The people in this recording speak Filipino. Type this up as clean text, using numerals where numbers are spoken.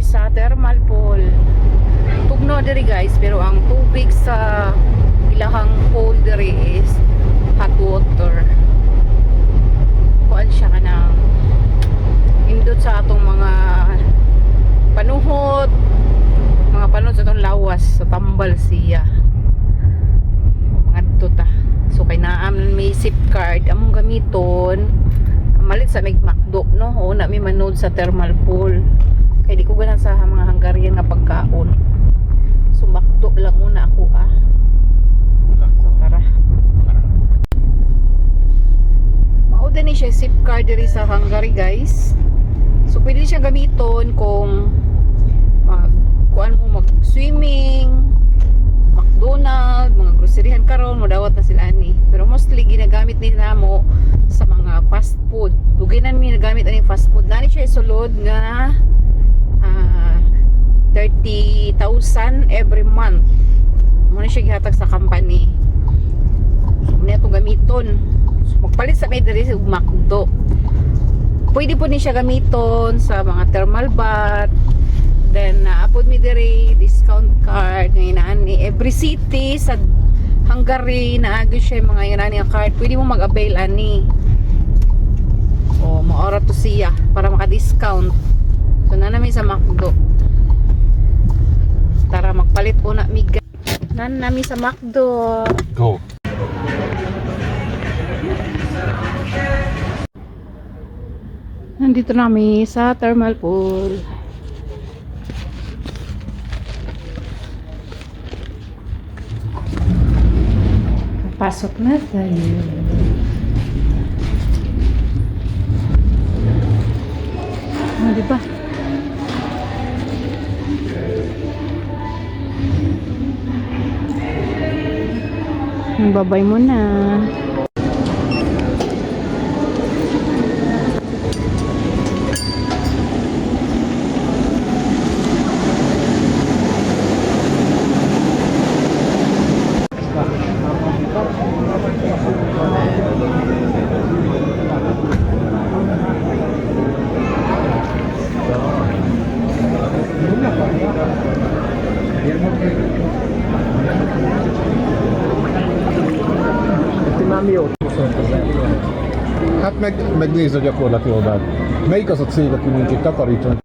mi sa thermal pool. Tugno diri guys, pero ang tubig sa ilahang pool diri is hot water. Kuan siya kanang indot sa atong mga panuhot, sa atong lawas, sa tambal siya. Mga tuta. So kay naam may SIP card among gamiton. Malit sa may McDo, no? O na may manood sa thermal pool. Kaya di ko ganan sa mga Hungarian nga pagkaon. So McDo lang una ako So tara. Mauda ni siya SIP card diri sa Hungary guys. So pwede siya gamiton kung kuan mo mag-swimming, McDonald's, mga groceryhan karon modawat na sila ani. Pero mostly ginagamit nila mo sa mga fast food. Duginan mi nagamit ani fast food. Nani siya isulod nga 30,000 every month. Mo na siya gihatag sa company. Muna ito gamiton. So, magpalit sa may diri sa McDo. Pwede po ni siya gamiton sa mga thermal bath. Then naapod mi diri discount card nga inani every city sa Hungary naagi siya mga inani nga card. Pwede mo mag-avail ani. O maora to siya para maka-discount. So nanami sa McDo. Tara magpalit una mi. Nanami sa McDo. Go. Nandito nami sa thermal pool. Pasok na tayo. Diba? Babay mo na. Hát megnézd a gyakorlati oldalt. Melyik az a cég, aki minket takarítson?